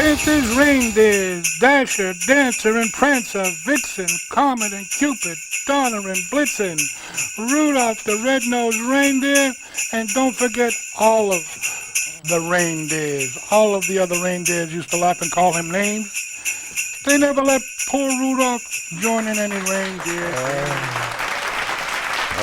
Dancers, reindeers, Dasher, Dancer, and Prancer, Vixen, Comet, and Cupid, Donner, and Blitzen, Rudolph the red-nosed reindeer, and don't forget all of the reindeers. All of the other reindeers used to laugh and call him names. They never let poor Rudolph join in any reindeer.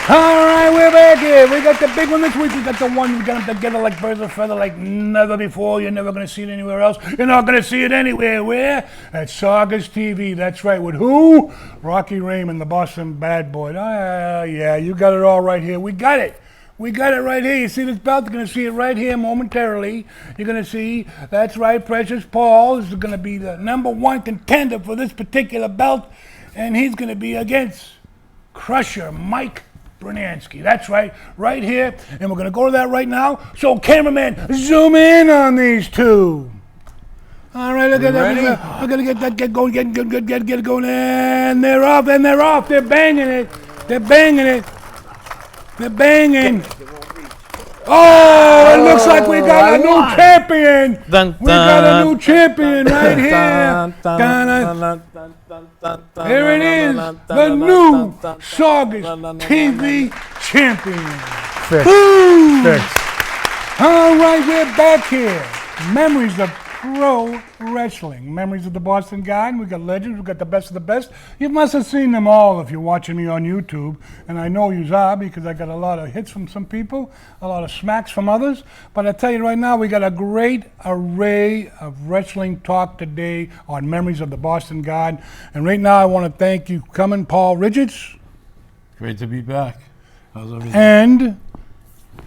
All right, we're back here. We got the big one this week. We got the one we got them together like birds of a feather, like never before. You're never going to see it anywhere else. You're not going to see it anywhere. Where? At Saugus TV. That's right. With who? Rocky Raymond, the Boston bad boy. Yeah, you got it all right here. We got it. We got it right here. You see this belt? You're going to see it right here momentarily. You're going to see, that's right, Precious Paul is going to be the number one contender for this particular belt, and he's going to be against Crusher Mike Benasky. That's right here, and we're going to go to that right now. So, cameraman, zoom in on these two. All right, look at that. We're going to get going, get it going, and they're off, They're banging it. They're banging. Oh, it looks like we got a new champion. We got a new champion right here. Here it is, the new Saugus TV champion. Fixed. All right, we're back here. Memories of pro wrestling. Memories of the Boston Garden. We got legends. We got the best of the best. You must have seen them all if you're watching me on YouTube, and I know you are because I got a lot of hits from some people, a lot of smacks from others. But I tell you right now, we got a great array of wrestling talk today on Memories of the Boston Garden. And right now, I want to thank you coming, Paul Richards. Great to be back. How's everything? And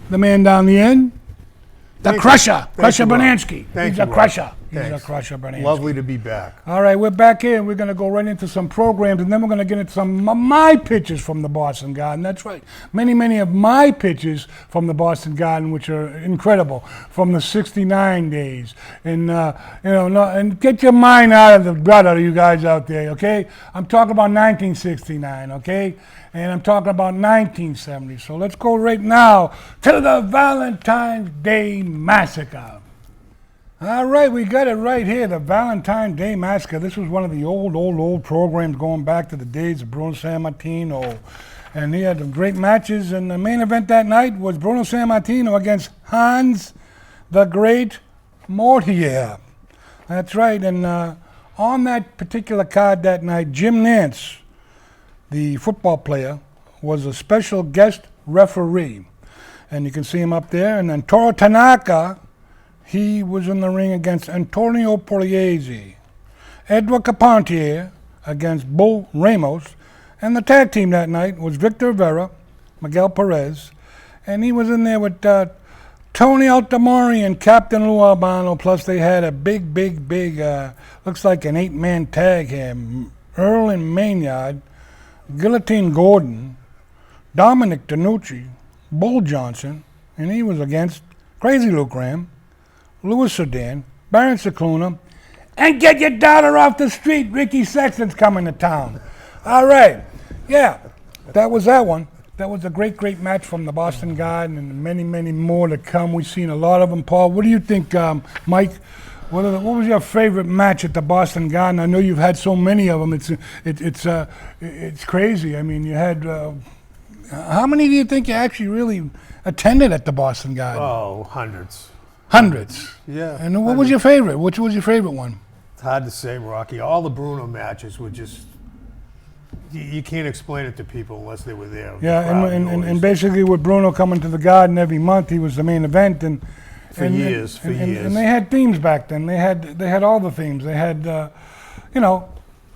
the man down the end. The Crusher Benasky. He's a crusher. He's a Crusher Benasky. Lovely to be back. All right, we're back here, and we're going to go right into some programs, and then we're going to get into some of my pitches from the Boston Garden. That's right. Many of my pitches from the Boston Garden, which are incredible, from the 69 days. And, and get your mind out of the gutter, you guys out there, okay? I'm talking about 1969, okay? And I'm talking about 1970. So let's go right now to the Valentine's Day Massacre. All right, we got it right here, the Valentine's Day Massacre. This was one of the old programs going back to the days of Bruno Sammartino. And he had some great matches. And the main event that night was Bruno Sammartino against Hans the Great Mortier. That's right. And on that particular card that night, Jim Nance, the football player, was a special guest referee. And you can see him up there. And then Toru Tanaka, he was in the ring against Antonio Pugliese. Edward Carpentier against Bull Ramos. And the tag team that night was Victor Vera, Miguel Perez. And he was in there with Tony Altamori and Captain Lou Albano. Plus they had a big, looks like an 8-man tag here. Earl and Maynard, Guillotine Gordon, Dominic DeNucci, Bull Johnson, and he was against Crazy Luke Graham, Louis Sedan, Baron Cicluna, and get your daughter off the street. Ricky Sexton's coming to town. All right. Yeah, that was that one. That was a great match from the Boston Garden, and many more to come. We've seen a lot of them. Paul, what do you think, Mike? What was your favorite match at the Boston Garden? I know you've had so many of them. It's crazy. I mean, you had how many do you think you actually really attended at the Boston Garden? Oh, hundreds. Hundreds. Yeah. And what was your favorite? Which was your favorite one? It's hard to say, Rocky. All the Bruno matches were just. You can't explain it to people unless they were there. Yeah, and basically with Bruno coming to the Garden every month, he was the main event, and for years. And they had themes back then. They had all the themes. They had,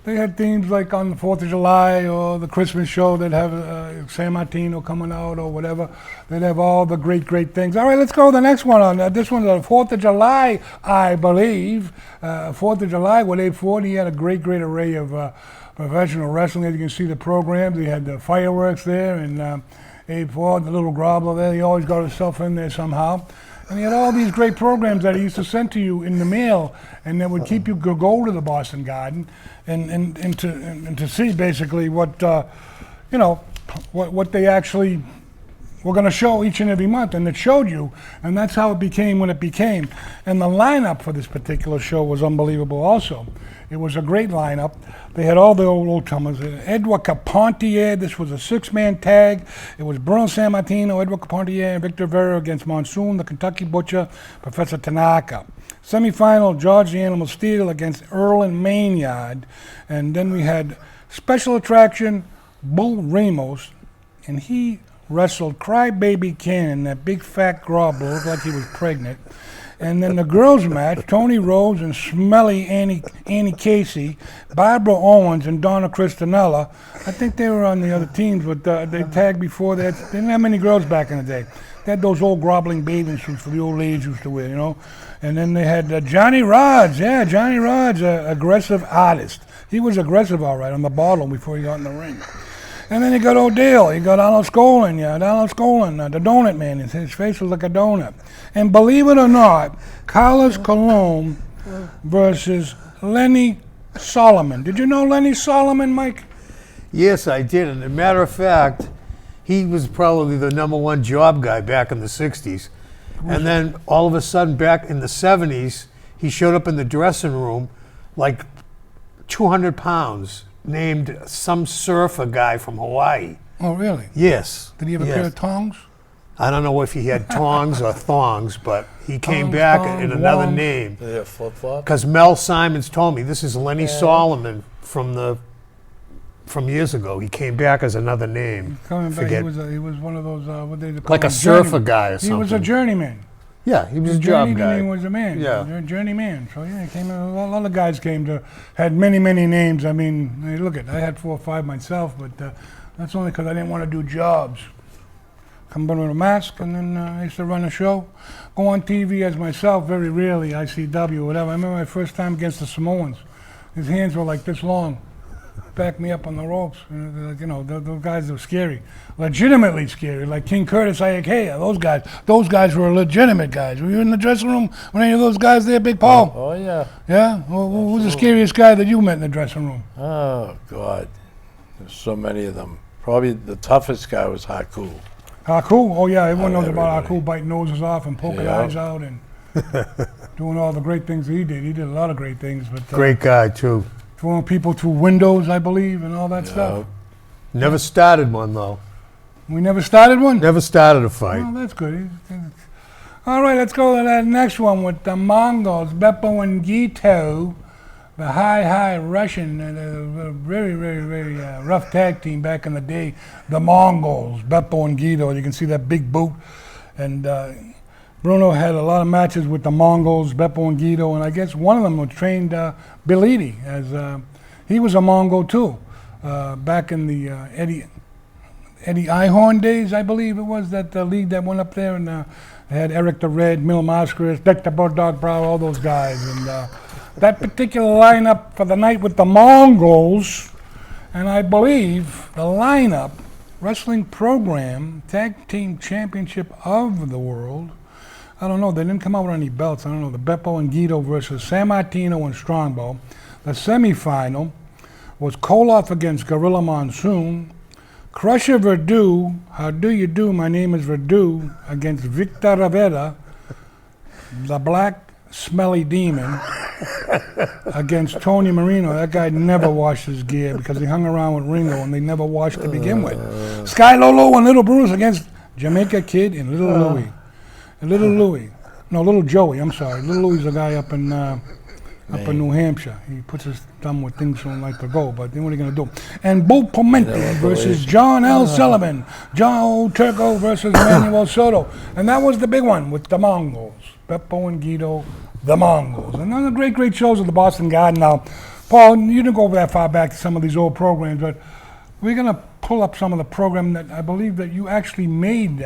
they had themes like on the 4th of July or the Christmas show. They'd have San Martino coming out or whatever. They'd have all the great things. All right, let's go to the next one. This one's the 4th of July, I believe. 4th of July with 840. He had a great array of professional wrestling. As you can see the programs, they had the fireworks there, and Abe Ford, the little Groveler there, he always got himself in there somehow. And he had all these great programs that he used to send to you in the mail, and that would keep you go to the Boston Garden and to see basically what what they actually we're going to show each and every month, and it showed you, and that's how it became what it became. And the lineup for this particular show was unbelievable also. It was a great lineup. They had all the old-timers. Edward Carpentier, this was a six-man tag. It was Bruno Sammartino, Edward Carpentier, and Victor Vera against Monsoon, the Kentucky Butcher, Professor Tanaka. Semi-final, George the Animal Steel against Erlen Maynard. And then we had special attraction, Bull Ramos, and he wrestled Crybaby Cannon, that big fat Groveler, looked like he was pregnant. And then the girls' match, Tony Rose and Smelly Annie Casey, Barbara Owens and Donna Christinella. I think they were on the other teams, but they tagged before that. They didn't have many girls back in the day. They had those old groveling bathing suits for the old ladies used to wear, you know. And then they had Johnny Rods. Yeah, Johnny Rods, an aggressive artist. He was aggressive, all right, on the bottle before he got in the ring. And then you got O'Dale, you got Donald Skolin, the donut man. His face was like a donut. And believe it or not, Carlos Colon versus Lenny Solomon. Did you know Lenny Solomon, Mike? Yes, I did. And as a matter of fact, he was probably the #1 job guy back in the 60s. And then all of a sudden, back in the 70s, he showed up in the dressing room like 200 pounds, named some surfer guy from Hawaii. Oh, really? Yes. Did he have a pair of tongs? I don't know if he had tongs or thongs, but he came Tongs, back tongs, in another wongs. name. Yeah, flip-flop. Because Mel Simons told me this is Lenny Solomon from years ago. He came back as another name. Coming back, Forget- he was one of those, what they call like a them, surfer journeyman. guy or He something. was a journeyman. Yeah, he was a Journey job guy. He was a man. Yeah. Journeyman. So yeah, he came. A lot of guys came to had many names. I mean, hey, look at I had 4 or 5 myself, but that's only because I didn't want to do jobs. Come in with a mask, and then I used to run a show, go on TV as myself. Very rarely ICW, whatever. I remember my first time against the Samoans. His hands were like this long, back me up on the ropes. You know, those guys were scary, legitimately scary. Like King Curtis, Ayakea, those guys were legitimate guys. Were you in the dressing room with any of those guys there, Big Paul? Oh, yeah. Yeah? Well, who was the scariest guy that you met in the dressing room? Oh, God. There's so many of them. Probably the toughest guy was Haku. Haku? Oh yeah, everyone knows about everybody. Haku biting noses off and poking Yeah. eyes out and doing all the great things that he did. He did a lot of great things, but Great guy, too. throwing people through windows, I believe, and all that stuff. Never started one, though. We never started one? Never started a fight. Well, that's good. All right, let's go to that next one with the Mongols, Beppo and Gito, the high Russian, a very rough tag team back in the day. The Mongols, Beppo and Gito. You can see that big boot. And Bruno had a lot of matches with the Mongols, Beppo and Gito, and I guess one of them was trained Bellini, as he was a Mongol too, back in the Eddie Ihorn days, I believe it was, that league that went up there, and they had Eric the Red, Mil Mascaris, Dick the Bulldog Brow, all those guys. And that particular lineup for the night with the Mongols, and I believe the lineup, wrestling program, tag team championship of the world, I don't know, they didn't come out with any belts. I don't know, the Beppo and Guido versus Sammartino and Strongbow. The semifinal was Koloff against Gorilla Monsoon. Crusher Verdú, how do you do, my name is Verdú, against Victor Rivera, the black smelly demon, against Tony Marino. That guy never washed his gear because he hung around with Ringo and they never washed to begin with. Sky Lolo and Little Bruce against Jamaica Kid and Little Louie. Little Joey, I'm sorry. Little Louie's a guy up in New Hampshire. He puts his thumb where things don't like to go, but then what are you going to do? And Bo Pomente versus John L. Sullivan. John Turco versus Manuel Soto. And that was the big one with the Mongols. Beppo and Guido, the Mongols. And those are great shows at the Boston Garden. Now, Paul, you didn't go that far back to some of these old programs, but we're going to pull up some of the program that I believe that you actually made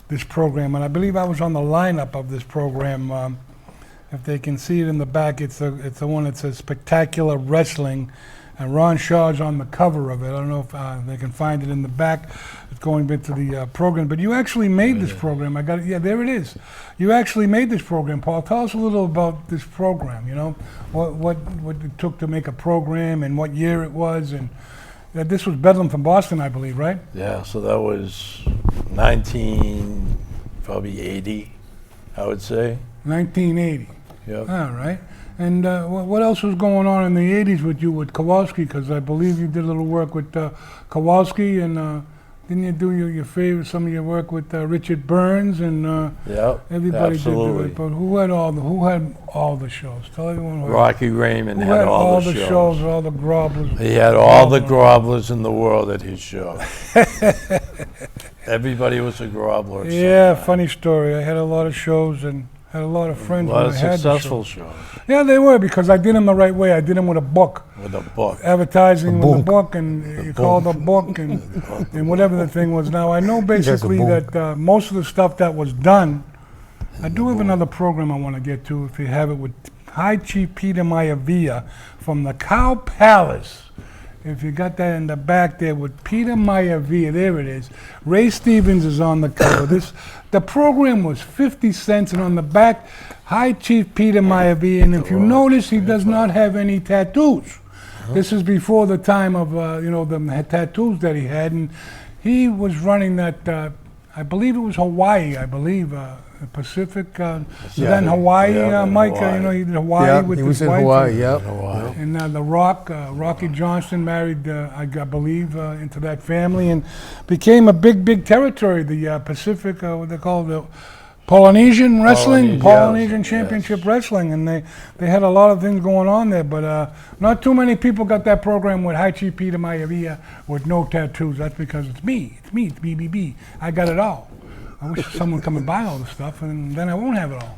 this program, and I believe I was on the lineup of this program. If they can see it in the back, it's the one that says Spectacular Wrestling, and Ron Shaw's on the cover of it. I don't know if they can find it in the back. It's going into the program, but you actually made this program. I got it. Yeah, there it is. You actually made this program, Paul. Tell us a little about this program. You know, what it took to make a program and what year it was, and this was Bedlam from Boston, I believe, right? Yeah, so that was probably 80, I would say. 1980. Yep. All right. And what else was going on in the 80s with you with Kowalski? Because I believe you did a little work with Kowalski, and didn't you do your favorite, some of your work with Richard Burns and Yep, everybody absolutely. did it. But who had all the shows? Tell everyone who Rocky Raymond who had all the the shows, all the Grovelers. He had all the Grovelers in the world at his show. Everybody was a Groveler. at some Yeah, time. funny story. I had a lot of shows and had a lot of friends A lot when of I had the successful shows. shows Yeah, they were, because I did them the right way. I did them with a book. with a book. Advertising The with the book. book, and you call the book, and whatever the thing was. Now, I know basically book. that most of the stuff that was done, I do have another program I want to get to, if you have it, with High Chief Peter Maivia from the Cow Palace. If you got that in the back there with Peter Maivia, there it is. Ray Stevens is on the cover. The program was 50 cents, and on the back, High Chief Peter Maivia. And if you notice, he does not have any tattoos. This is before the time of the tattoos that he had, and he was running that. I believe it was Hawaii. I believe Pacific. Yeah. Then Hawaii, Yeah, in Mike. Hawaii. He did Hawaii Yeah, with he his was in wife. Hawaii, yep. Hawaii. And The Rock, Rocky Johnson married, I believe, into that family, and became a big territory. The Pacific, what they call the Polynesian wrestling, Polynesian yes, Championship Wrestling, and they had a lot of things going on there. But not too many people got that program with High Chief Peter Maivia with no tattoos. That's because it's me, BBB. I got it all. I wish someone come and buy all the stuff, and then I won't have it all.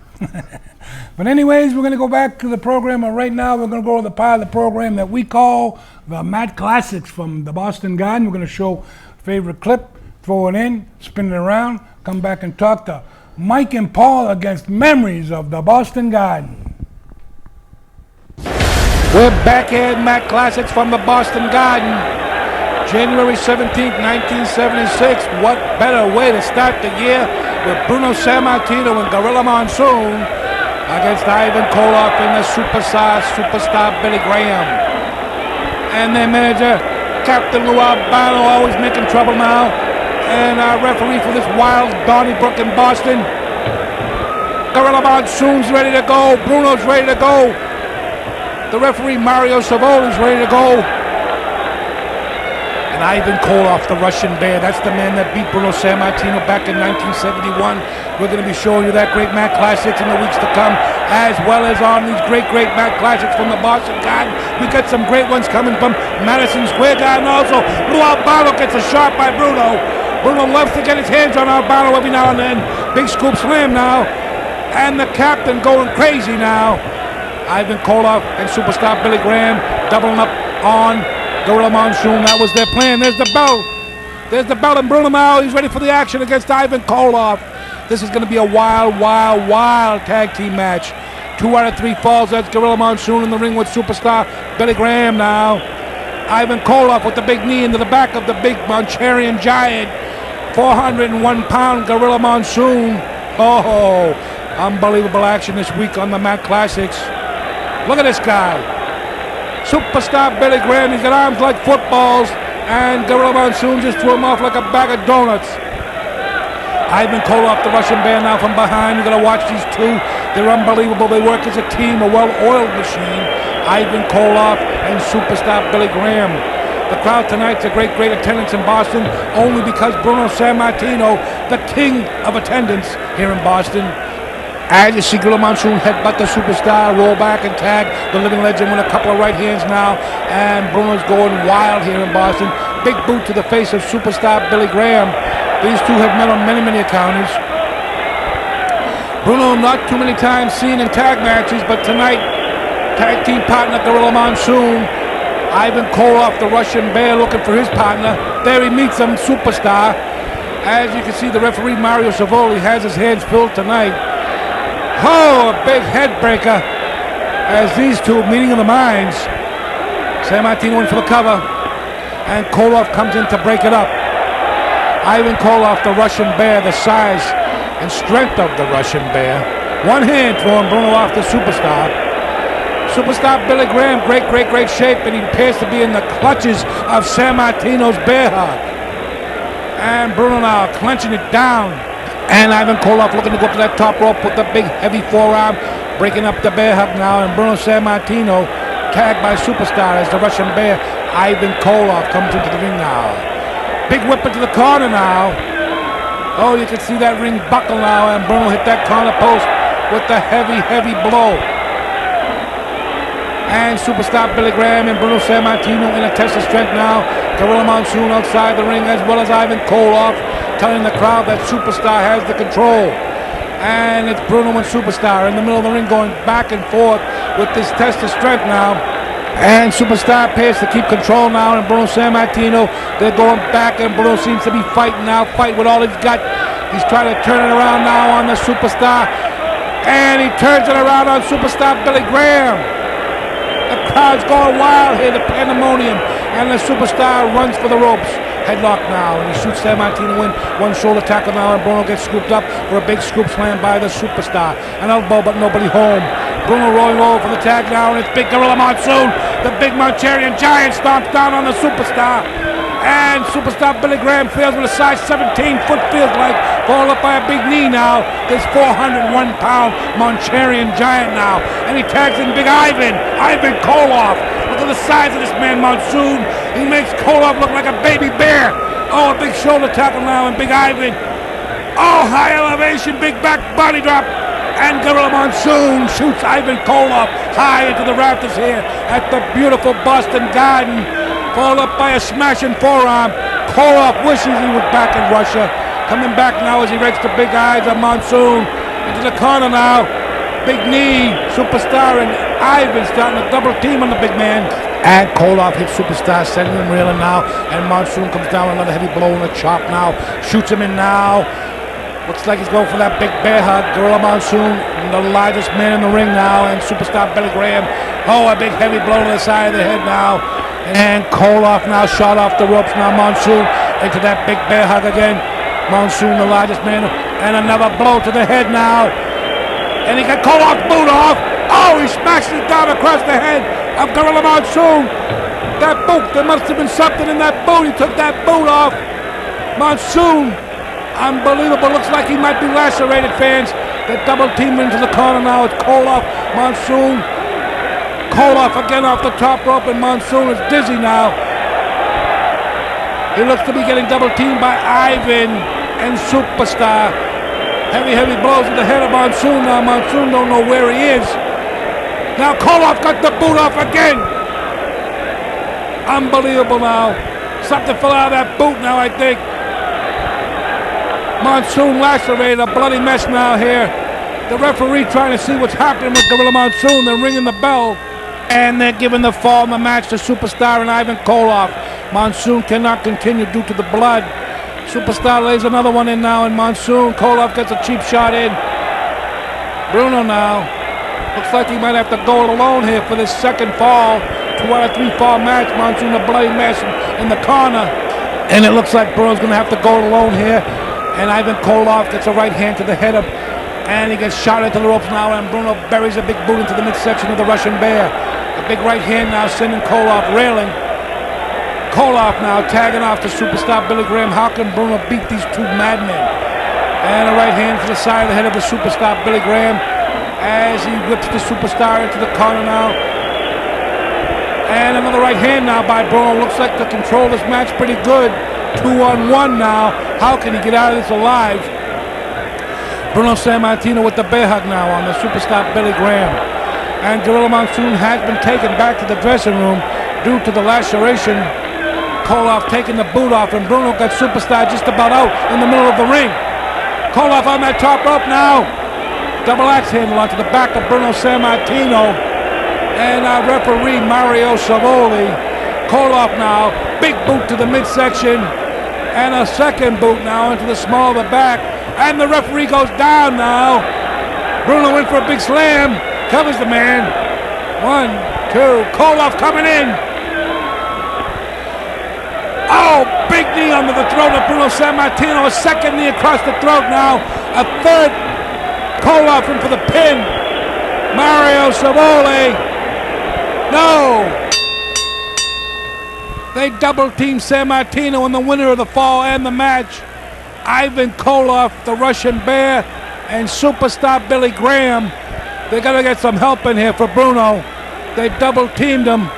But anyways, we're going to go back to the program. And right now, we're going to go to the part of the program that we call the Matt Classics from the Boston Garden. We're going to show favorite clip, throw it in, spin it around, come back and talk to Mike and Paul against memories of the Boston Garden. We're back at Matt Classics from the Boston Garden. January 17th, 1976. What better way to start the year with Bruno Sammartino and Gorilla Monsoon against Ivan Koloff and the superstar Billy Graham. And their manager, Captain Lou Albano, always making trouble now. And our referee for this wild Donnybrook in Boston, Gorilla Monsoon's ready to go. Bruno's ready to go. The referee, Mario Savoli's ready to go. And Ivan Koloff, the Russian Bear, that's the man that beat Bruno Sammartino back in 1971. We're going to be showing you that great Matt Classics in the weeks to come, as well as on these great Matt Classics from the Boston Garden. We got some great ones coming from Madison Square Garden also. Lou Albano gets a shot by Bruno. Bruno loves to get his hands on Albano every now and then. Big scoop slam now. And the captain going crazy now. Ivan Koloff and superstar Billy Graham doubling up on Gorilla Monsoon. That was their plan. There's the bell. There's the bell, and Bruno now, he's ready for the action against Ivan Koloff. This is going to be a wild tag team match. 2 out of 3 falls. That's Gorilla Monsoon in the ring with superstar Billy Graham now. Ivan Koloff with the big knee into the back of the big Manchurian giant. 401-pound Gorilla Monsoon. Oh, unbelievable action this week on the Matt Classics. Look at this guy. Superstar Billy Graham, he's got arms like footballs, and Gorilla Monsoon just threw him off like a bag of donuts. Ivan Koloff, the Russian Bear, now from behind. You're going to watch these two. They're unbelievable. They work as a team, a well-oiled machine. Ivan Koloff and superstar Billy Graham. The crowd tonight's a great attendance in Boston, only because Bruno Sammartino, the king of attendance here in Boston. As you see Gorilla Monsoon headbutt the superstar, roll back and tag the living legend with a couple of right hands now. And Bruno's going wild here in Boston. Big boot to the face of superstar Billy Graham. These two have met on many encounters. Bruno not too many times seen in tag matches, but tonight, tag team partner Gorilla Monsoon. Ivan Koloff, the Russian Bear, looking for his partner. There he meets him, superstar. As you can see, the referee Mario Savoli has his hands filled tonight. Oh, a big head breaker as these two meeting of the minds. Sammartino in for the cover, and Koloff comes in to break it up. Ivan Koloff, the Russian Bear, the size and strength of the Russian Bear. One hand throwing Bruno off the superstar. Superstar Billy Graham, great shape, and he appears to be in the clutches of Sammartino's bear hug. And Bruno now clenching it down. And Ivan Koloff looking to go up to that top rope with the big heavy forearm, breaking up the bear hug now. And Bruno Sammartino tagged by Superstar as the Russian Bear. Ivan Koloff comes into the ring now. Big whip into the corner now. Oh, you can see that ring buckle now. And Bruno hit that corner post with the heavy, heavy blow. And Superstar Billy Graham and Bruno Sammartino in a test of strength now. Gorilla Monsoon outside the ring, as well as Ivan Koloff, telling the crowd that Superstar has the control. And it's Bruno and Superstar in the middle of the ring going back and forth with this test of strength now. And Superstar appears to keep control now, and Bruno Sammartino, they're going back, and Bruno seems to be fighting now, fight with all he's got. He's trying to turn it around now on the Superstar. And he turns it around on Superstar Billy Graham. The crowd's going wild here, the pandemonium, and the Superstar runs for the ropes. Headlock now, and he shoots Sammartino in. One shoulder tackle now, and Bruno gets scooped up for a big scoop slam by the Superstar. An elbow, but nobody home. Bruno rolling over for the tag now, and it's Big Gorilla Monsoon. The big Manchurian Giant stomps down on the Superstar. And Superstar Billy Graham fails with a size 17 foot, feels like, followed up by a big knee now. This 401-pound Manchurian Giant now. And he tags in Big Ivan Koloff. Look at the size of this man, Monsoon. He makes Koloff look like a baby bear. Oh, a big shoulder tackle now, and Big Ivan. Oh, high elevation, big back body drop. And Gorilla Monsoon shoots Ivan Koloff high into the rafters here at the beautiful Boston Garden. Followed up by a smashing forearm. Koloff wishes he was back in Russia. Coming back now as he rakes the big eyes of Monsoon into the corner now. Big knee, Superstar and Ivan starting to double team on the big man. And Koloff hits Superstar, sending him reeling now. And Monsoon comes down with another heavy blow and a chop now. Shoots him in now. Looks like he's going for that big bear hug. Gorilla Monsoon, the largest man in the ring now. And Superstar Billy Graham. Oh, a big heavy blow to the side of the head now. And Koloff now shot off the ropes now. Monsoon into that big bear hug again. Monsoon, the largest man, and another blow to the head now. And he got Koloff's boot off. Oh, he smashed it down across the head of Gorilla Monsoon. That boot, there must have been something in that boot. He took that boot off. Monsoon, unbelievable. Looks like he might be lacerated, fans. They're double teaming into the corner now. It's Koloff, Monsoon. Koloff again off the top rope, and Monsoon is dizzy now. He looks to be getting double teamed by Ivan and Superstar. Heavy, heavy blows to the head of Monsoon now. Monsoon don't know where he is. Now Koloff got the boot off again. Unbelievable now. Something fell out of that boot now, I think. Monsoon lacerated, a bloody mess now here. The referee trying to see what's happening with Gorilla Monsoon. They're ringing the bell. And they're giving the fall in the match to Superstar and Ivan Koloff. Monsoon cannot continue due to the blood. Superstar lays another one in now, and Monsoon. Koloff gets a cheap shot in. Bruno now. Looks like he might have to go it alone here for this second fall. 2 out of 3 fall match. Monsoon a bloody mess in the corner. And it looks like Bruno's going to have to go it alone here. And Ivan Koloff gets a right hand to the head of, and he gets shot into the ropes now, and Bruno buries a big boot into the midsection of the Russian Bear. A big right hand now sending Koloff railing. Koloff now tagging off to Superstar Billy Graham. How can Bruno beat these two madmen? And a right hand to the side of the head of the Superstar Billy Graham as he whips the Superstar into the corner now. And another right hand now by Bruno. Looks like to control this match pretty good. 2-on-1 now. How can he get out of this alive? Bruno Sammartino with the bear hug now on the Superstar Billy Graham. And Gorilla Monsoon has been taken back to the dressing room due to the laceration. Koloff taking the boot off, and Bruno got Superstar just about out in the middle of the ring. Koloff on that top rope now. Double axe handle onto the back of Bruno Sammartino. And our referee, Mario Savoli. Koloff now, big boot to the midsection. And a second boot now into the small of the back. And the referee goes down now. Bruno in for a big slam. Covers the man. 1, 2. Koloff coming in. Oh, big knee under the throat of Bruno Sammartino. A second knee across the throat now. A third. Koloff in for the pin. Mario Savoli. No. They double-team San Martino, and the winner of the fall and the match, Ivan Koloff, the Russian Bear, and superstar Billy Graham. They got to get some help in here for Bruno. They double-teamed him.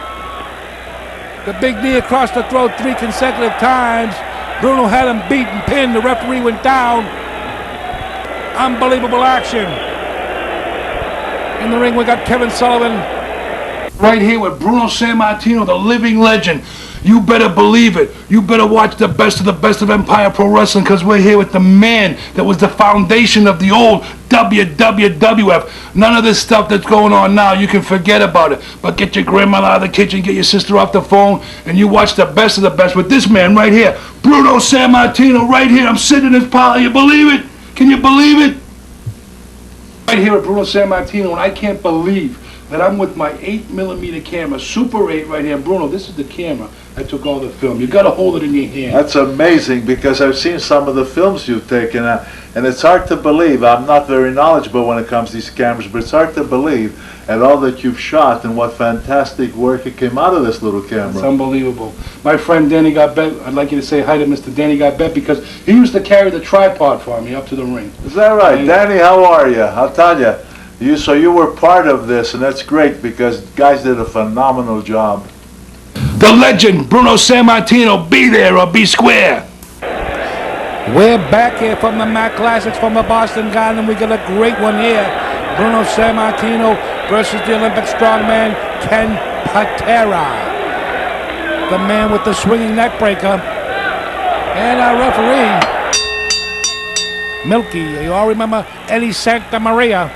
The big knee across the throat 3 consecutive times. Bruno had him beat and pinned. The referee went down. Unbelievable action. In the ring, we got Kevin Sullivan. Right here with Bruno Sammartino, the living legend. You better believe it. You better watch the best of Empire Pro Wrestling, because we're here with the man that was the foundation of the old WWF. None of this stuff that's going on now, you can forget about it. But get your grandmother out of the kitchen, get your sister off the phone, and you watch the best of the best with this man right here. Bruno Sammartino right here. I'm sitting in his parlor. You believe it? Can you believe it? Right here with Bruno Sammartino, and I can't believe that I'm with my 8mm camera, Super 8 right here. Bruno, this is the camera that took all the film. You got to hold it in your hand. That's amazing, because I've seen some of the films you've taken, and it's hard to believe. I'm not very knowledgeable when it comes to these cameras, but it's hard to believe at all that you've shot and what fantastic work it came out of this little camera. It's unbelievable. My friend Danny Garbett, I'd like you to say hi to Mr. Danny Garbett, because he used to carry the tripod for me up to the ring. Is that right? And Danny, how are you? I'll tell you. So you were part of this, and that's great, because guys did a phenomenal job. the legend, Bruno Sammartino, be there or be square. We're back here from the Mac Classics from the Boston Garden. We got a great one here. Bruno Sammartino versus the Olympic strongman Ken Patera. The man with the swinging neck breaker. And our referee, Milky. You all remember Eddie Santa Maria.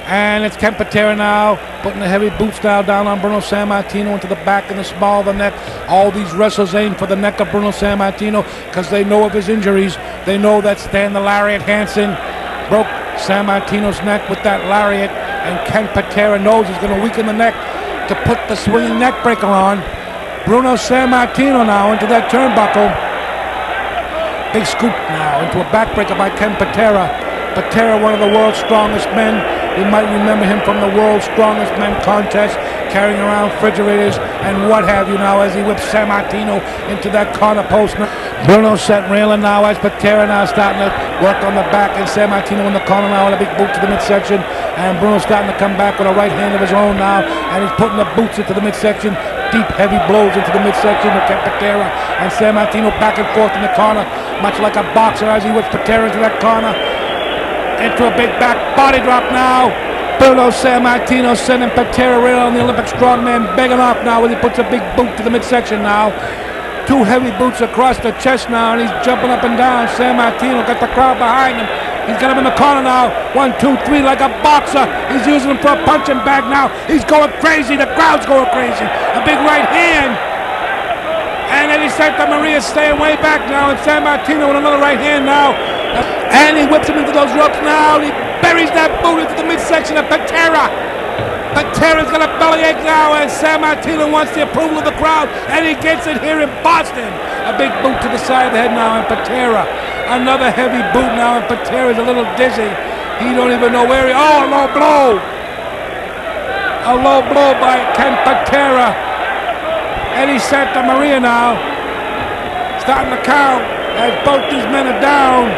And it's Ken Patera now, putting the heavy boots now down on Bruno Sammartino into the back and the small of the neck. All these wrestlers aim for the neck of Bruno Sammartino because they know of his injuries. They know that Stan the Lariat Hansen broke Sammartino's neck with that lariat, and Ken Patera knows he's going to weaken the neck to put the swinging neck breaker on. Bruno Sammartino now into that turnbuckle. Big scoop now into a backbreaker by Ken Patera. Patera, one of the world's strongest men. You might remember him from the World's Strongest Men contest, carrying around refrigerators and what have you now as he whips Sammartino into that corner post. Bruno set railing now as Patera now starting to work on the back, and Sammartino in the corner now with a big boot to the midsection. And Bruno starting to come back with a right hand of his own now, and he's putting the boots into the midsection. Deep, heavy blows into the midsection of Patera, and Sammartino back and forth in the corner, much like a boxer as he whips Patera into that corner. Into a big back body drop now. Bruno Sammartino sending Patera right on the Olympic strongman, begging off now as he puts a big boot to the midsection now. Two heavy boots across the chest now, and he's jumping up and down. Sammartino got the crowd behind him. He's got him in the corner now. 1, 2, 3 like a boxer. He's using him for a punching bag now. He's going crazy. The crowd's going crazy. A big right hand. And Eddie Santa Maria's staying way back now, and Sammartino with another right hand now. And he whips him into those ropes now. He buries that boot into the midsection of Patera. Patera's got a bellyache now, and Sammartino wants the approval of the crowd, and he gets it here in Boston. A big boot to the side of the head now, and Patera. Another heavy boot now, and Patera's a little dizzy. He don't even know where he... Oh, a low blow. A low blow by Ken Patera. Eddie Santa Maria now, starting to count as both these men are down.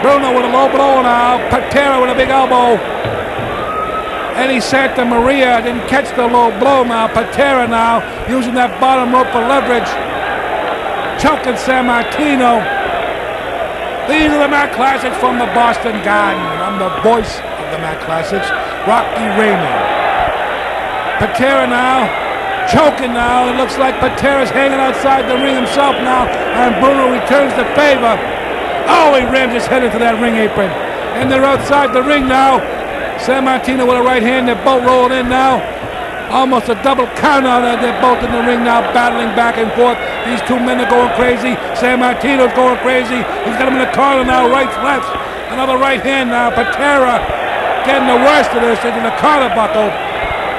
Bruno with a low blow now, Patera with a big elbow. Eddie Santa Maria didn't catch the low blow now. Patera now using that bottom rope for leverage. Choking Sammartino. These are the Mac Classics from the Boston Garden. I'm the voice of the Mac Classics, Rocky Raymond. Patera now, choking now. It looks like Patera's hanging outside the ring himself now, and Bruno returns the favor. Oh, he rams his head into that ring apron. And they're outside the ring now. Sammartino with a right hand. They're both rolling in now. Almost a double count on it. They're both in the ring now, battling back and forth. These two men are going crazy. Sammartino's going crazy. He's got him in the corner now, rights, lefts. Another right hand now. Patera getting the worst of this into the collar buckle.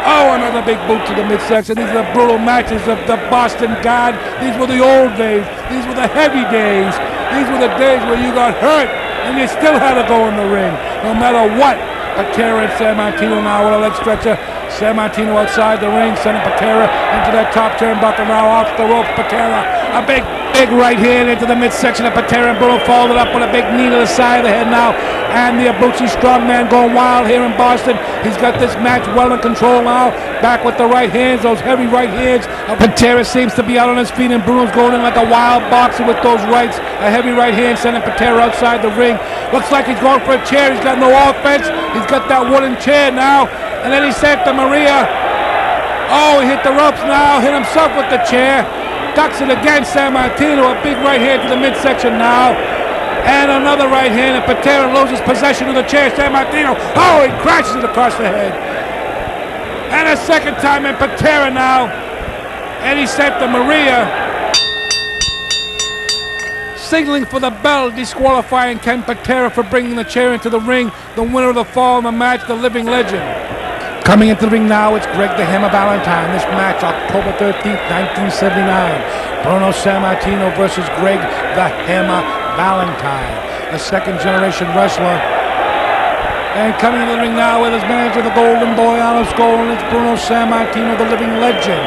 Oh, another big boot to the midsection. These are the brutal matches of the Boston Garden. These were the old days. These were the heavy days. These were the days where you got hurt and you still had to go in the ring, no matter what. Patera and Sammartino now with a leg stretcher. San Martino outside the ring, sending Patera into that top turnbuckle now, off the rope. Patera, a big right hand into the midsection of Patera, and Bruno followed up with a big knee to the side of the head now. And the Abuchi strongman going wild here in Boston. He's got this match well in control now. Back with the right hands, those heavy right hands. Patera seems to be out on his feet, and Bruno's going in like a wild boxer with those rights. A heavy right hand sending Patera outside the ring. Looks like he's going for a chair. He's got no offense. He's got that wooden chair now. And then he Santa Maria. Oh, he hit the ropes now. Hit himself with the chair. Ducks it again, San Martino. A big right hand to the midsection now. And another right hand, and Patera loses possession of the chair. San Martino, oh, he crashes it across the head. And a second time, and Patera now. And he Santa Maria. Signaling for the bell, disqualifying Ken Patera for bringing the chair into the ring. The winner of the fall in the match, the living legend. Coming into the ring now, it's Greg the Hammer Valentine. This match, October 13th, 1979. Bruno Sammartino versus Greg the Hammer Valentine, a second-generation wrestler. And coming into the ring now with his manager, the Golden Boy on his goal, and it's Bruno Sammartino, the living legend.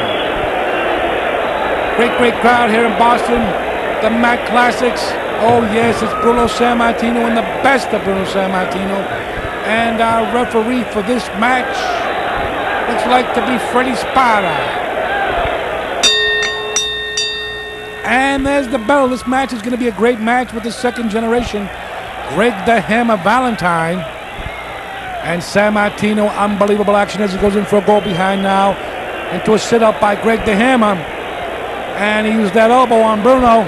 Great crowd here in Boston. The Mac Classics. Oh yes, it's Bruno Sammartino and the best of Bruno Sammartino. And our referee for this match looks like to be Freddie Spada. And there's the bell. This match is going to be a great match with the second generation Greg the Hammer Valentine and Sammartino. Unbelievable action as he goes in for a goal behind now into a sit-up by Greg the Hammer. And he used that elbow on Bruno.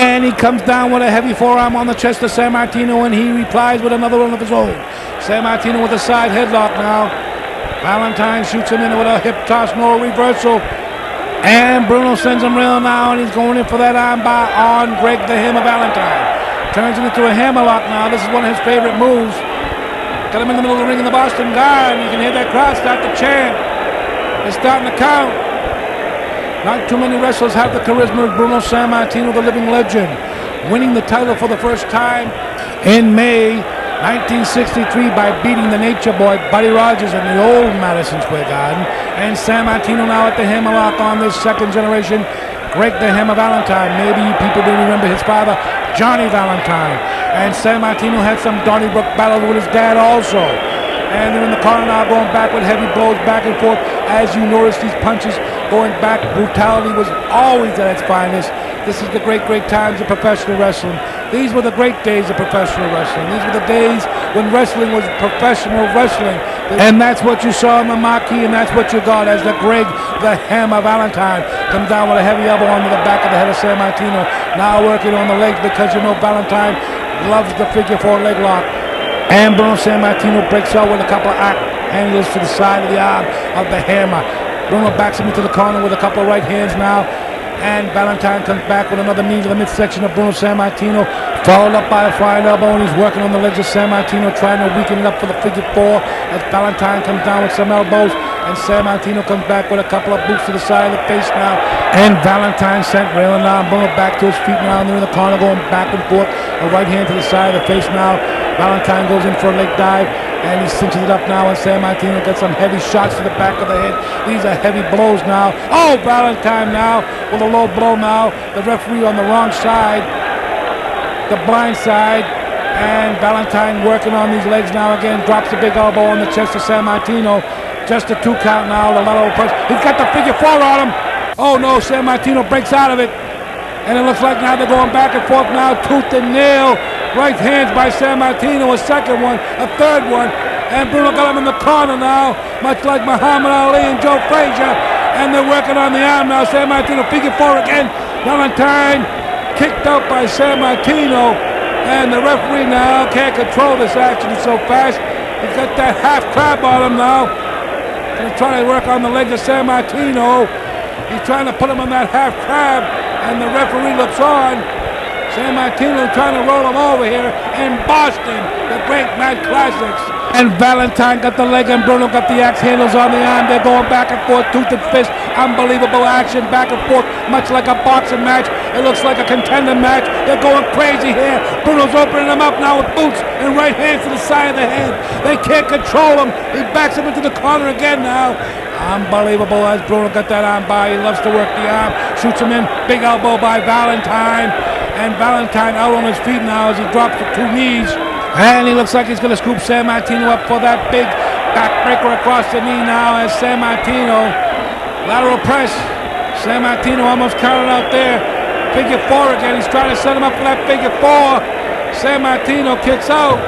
And he comes down with a heavy forearm on the chest of Sammartino, and he replies with another one of his own. Sammartino with a side headlock now. Valentine shoots him in with a hip toss, no reversal. And Bruno sends him real now, and he's going in for that arm bar on Greg the Hammer Valentine. Turns it into a hammerlock now. This is one of his favorite moves. Got him in the middle of the ring in the Boston Garden. You can hear that crowd start to chant. They're starting to count. Not too many wrestlers have the charisma of Bruno Sammartino, the living legend, winning the title for the first time in May 1963 by beating the Nature Boy Buddy Rogers in the old Madison Square Garden. And Sammartino now at the hammerlock on this second generation Greg the Hammer Valentine. Maybe you people will remember his father, Johnny Valentine. And Sammartino had some Donnybrook battles with his dad also. And they're in the corner now going back with heavy blows back and forth. As you notice these punches going back, brutality was always at its finest. This is the great times of professional wrestling. These were the great days of professional wrestling. These were the days when wrestling was professional wrestling. And that's what you saw in the marquee, and that's what you got as the Greg the Hammer Valentine comes down with a heavy elbow onto the back of the head of Sammartino. Now working on the legs because you know Valentine loves the figure four leg lock. And Bruno Sammartino breaks out with a couple of angles to the side of the arm of the hammer. Bruno backs him into the corner with a couple of right hands now. And Valentine comes back with another knee to the midsection of Bruno Sammartino, followed up by a flying elbow, and he's working on the legs of Sammartino, trying to weaken it up for the figure four as Valentine comes down with some elbows, and Sammartino comes back with a couple of boots to the side of the face now. And Valentine sent railing now, Bruno back to his feet now, and they're in the corner going back and forth, a right hand to the side of the face now. Valentine goes in for a leg dive, and he cinches it up now, and Sammartino gets some heavy shots to the back of the head. These are heavy blows now. Oh, Valentine now with a low blow now. The referee on the wrong side, the blind side, and Valentine working on these legs now again. Drops a big elbow on the chest of Sammartino. Just a 2 count now. The lateral punch. He's got the figure four on him. Oh no, Sammartino breaks out of it. And it looks like now they're going back and forth now, tooth and nail. Right hands by Sammartino, a second one, a third one. And Bruno got him in the corner now, much like Muhammad Ali and Joe Frazier. And they're working on the arm now. Sammartino figure four again. Valentine kicked out by Sammartino. And the referee now can't control this action. It's so fast. He's got that half crab on him now. He's trying to work on the legs of Sammartino. He's trying to put him on that half crab. And the referee looks on. Sammartino trying to roll him over here in Boston, the great Mac Classics. And Valentine got the leg and Bruno got the axe handles on the arm. They're going back and forth, tooth and fist. Unbelievable action, back and forth, much like a boxing match. It looks like a contender match. They're going crazy here. Bruno's opening them up now with boots and right hands to the side of the head. They can't control him. He backs him into the corner again now. Unbelievable as Bruno got that arm by. He loves to work the arm. Shoots him in. Big elbow by Valentine. And Valentine out on his feet now as he drops to 2 knees. And he looks like he's going to scoop San Martino up for that big backbreaker across the knee now as San Martino. Lateral press. San Martino almost counted out there. Figure 4 again. He's trying to set him up for that figure 4. San Martino kicks out.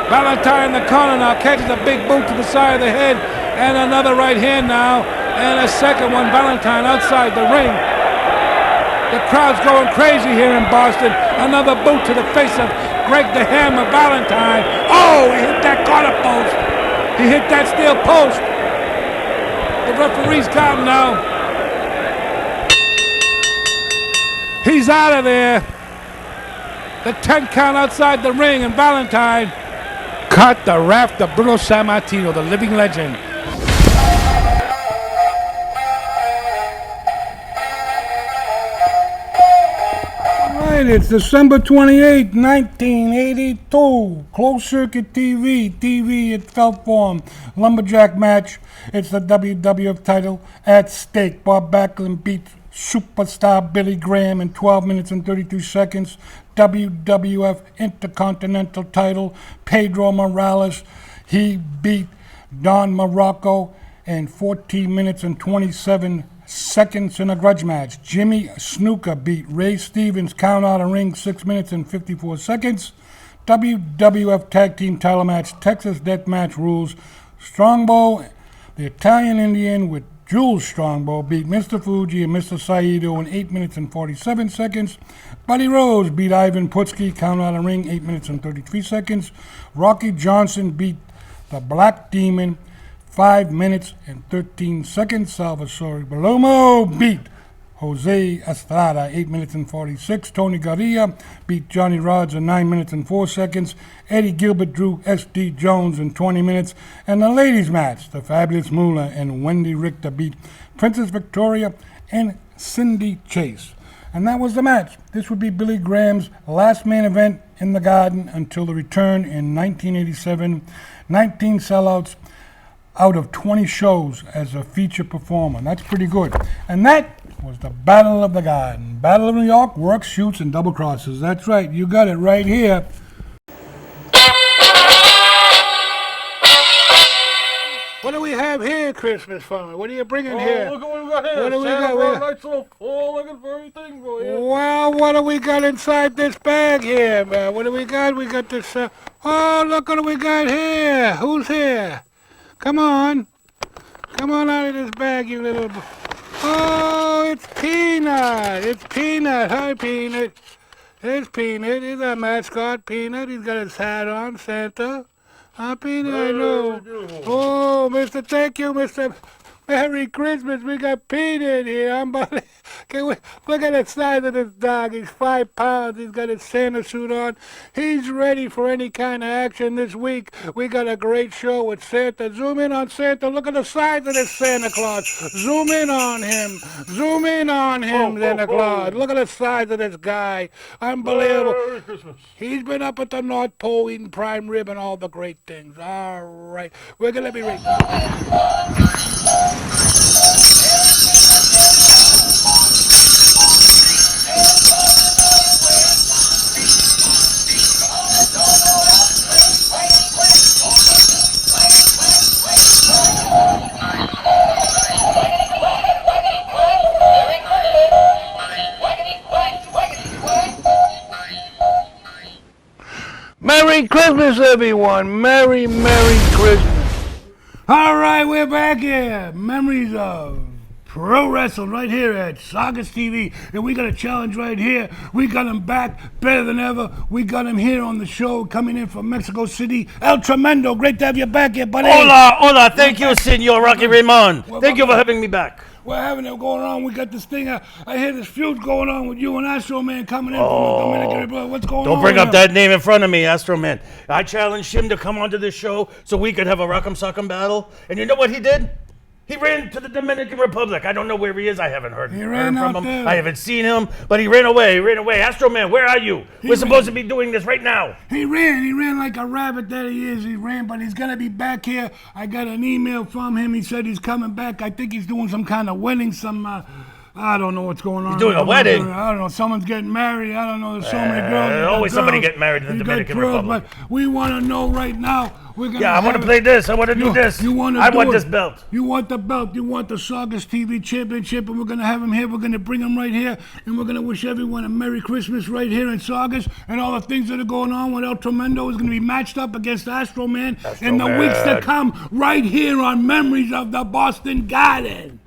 Valentine in the corner now catches a big boot to the side of the head. And another right hand now. And a second one. Valentine outside the ring. The crowd's going crazy here in Boston. Another boot to the face of Greg the Hammer Valentine. Oh, he hit that corner post. He hit that steel post. The referee's got him now. He's out of there. The 10 count outside the ring, and Valentine caught the raft of Bruno Sammartino, the living legend. It's December 28, 1982. Closed circuit TV at Felt Form. Lumberjack match. It's the WWF title at stake. Bob Backlund beats superstar Billy Graham in 12 minutes and 32 seconds. WWF Intercontinental title. Pedro Morales. He beat Don Morocco in 14 minutes and 27 seconds in a grudge match. Jimmy Snuka beat Ray Stevens, count out of ring, 6 minutes and 54 seconds. WWF Tag Team title match, Texas Death Match rules. Strongbow, the Italian Indian with Jules Strongbow, beat Mr. Fuji and Mr. Saito in 8 minutes and 47 seconds. Buddy Rose beat Ivan Putski, count out of ring, 8 minutes and 33 seconds. Rocky Johnson beat the Black Demon, 5 minutes and 13 seconds. Salvatore Bellomo beat Jose Estrada, 8 minutes and 46. Tony Garea beat Johnny Rodz in 9 minutes and 4 seconds. Eddie Gilbert drew S.D. Jones in 20 minutes. And the ladies' match, the Fabulous Moolah and Wendy Richter beat Princess Victoria and Cindy Chase. And that was the match. This would be Billy Graham's last main event in the Garden until the return in 1987. 19 sellouts out of 20 shows as a feature performer. That's pretty good. And that was the Battle of the Garden. Battle of New York, works, shoots, and double crosses. That's right, you got it right here. What do we have here, Christmas farmer? What are you bringing here? Look at what we got here. What do we Santa got? brought a nice little looking furry thing for you. Well, what do we got inside this bag here, man? What do we got? We got this, oh, look what we got here. Who's here? Come on. Come on out of this bag, you little... Oh, it's Peanut. It's Peanut. Hi, Peanut. There's Peanut. He's our mascot, Peanut. He's got his hat on, Santa. Huh, Peanut? I know. Oh, Mr. Thank you, Mr. Merry Christmas. We got Peanut here. Look at the size of this dog. He's 5 pounds. He's got his Santa suit on. He's ready for any kind of action this week. We got a great show with Santa. Zoom in on Santa. Look at the size of this Santa Claus. Zoom in on him. Zoom in on him, Santa Claus. Look at the size of this guy. Unbelievable. Merry Christmas. He's been up at the North Pole eating prime rib and all the great things. All right. We're going to be right back. Merry Christmas, everyone. Merry Christmas. All right, we're back here. Memories of pro wrestling right here at Saugus TV. And we got a challenge right here. We got him back better than ever. We got him here on the show coming in from Mexico City. El Tremendo, great to have you back here, buddy. Hola. Thank you, Senor Rocky Raymond. Thank you for having me back. we're having it going on. We got this thing. I hear this feud going on with you and Astro Man coming in from the Dominican Republic. What's going on? Don't bring up here? that name in front of me, Astro Man. I challenged him to come onto this show so we could have a rock'em sock'em battle. And you know what he did? He ran to the Dominican Republic. I don't know where he is. I haven't heard ran from out him. there. I haven't seen him, but he ran away. Astro Man, where are you? We're supposed to be doing this right now. He ran like a rabbit that he is. He ran, but he's gonna be back here. I got an email from him. He said he's coming back. I think he's doing some kind of wedding, I don't know what's going on. He's doing a wedding? I don't know. Someone's getting married. I don't know. There's so many girls. There's always somebody getting married in the Dominican Republic. But we want to know right now. I want to play this. I want to do this. I want this belt. You want the belt. You want the Saugus TV Championship, and we're going to have him here. We're going to bring him right here, and we're going to wish everyone a Merry Christmas right here in Saugus, and all the things that are going on with El Tremendo is going to be matched up against Astro Man in the weeks to come right here on Memories of the Boston Garden.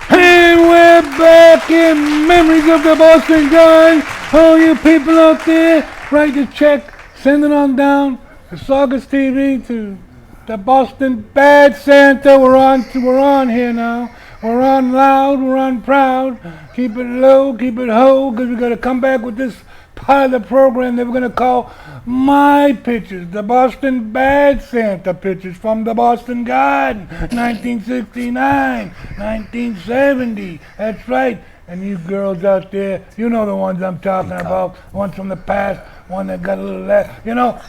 And we're back in Memories of the Boston Garden. All you people out there, write the check, send it on down to Saugus TV, to the Boston Bad Santa. We're on here now. We're on loud, we're on proud. Keep it low, keep it ho, because we're going to come back with this part of the program that we're going to call My Pictures, the Boston Bad Santa pictures from the Boston Garden, 1969, 1970. That's right. And you girls out there, you know the ones I'm talking about, ones from the past, one that got a little less. You know,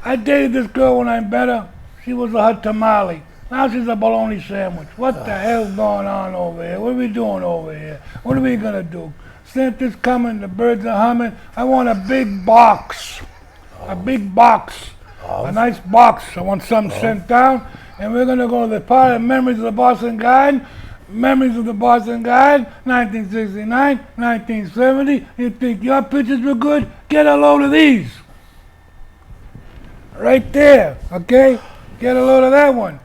I dated this girl when I met her. She was a hot tamale. Now she's a bologna sandwich. What the hell's going on over here? What are we doing over here? What are we going to do? Santa's coming, the birds are humming. I want a big box. A big box. A nice box. I want something sent down. And we're going to go to the part of Memories of the Boston Garden. Memories of the Boston Garden, 1969, 1970. You think your pictures were good? Get a load of these. Right there, okay? Get a load of that one.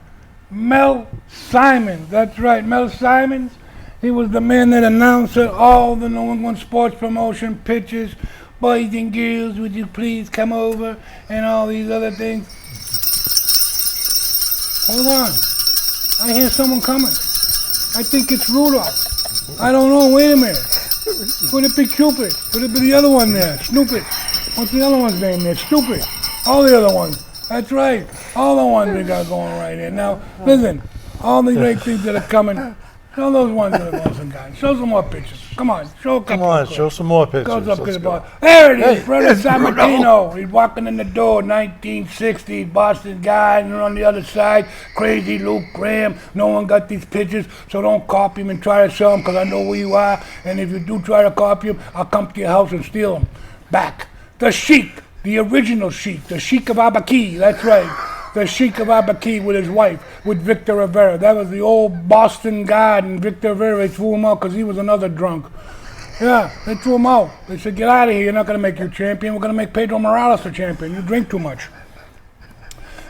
Mel Simons, that's right, Mel Simons. He was the man that announced all the New England sports promotion pictures. Boys and girls, would you please come over? And all these other things. Hold on. I hear someone coming. I think it's Rudolph. I don't know. Wait a minute. Could it be Cupid? Could it be the other one there? Snoopid. What's the other one's name there? Stupid. All the other ones. That's right. All the ones we got going right here. Now, listen. All the great things that are coming. Show those ones that are Boston Garden. Show some more pictures. Come on. Show a couple. Come on, show some more pictures. Goes up to Let's the go. bar. There it is, Brother San Martino. He's walking in the door, 1960, Boston Garden, and on the other side, crazy Luke Graham. No one got these pictures, so don't copy him and try to sell them, because I know where you are. And if you do try to copy them, I'll come to your house and steal them. Back. The Sheik, the original Sheik, the Sheik of Abaqui, that's right. The Sheik of Abaqui with his wife, with Victor Rivera. That was the old Boston Garden. Victor Rivera, they threw him out because he was another drunk. Yeah, they threw him out. They said, get out of here. You're not going to make you champion. We're going to make Pedro Morales the champion. You drink too much.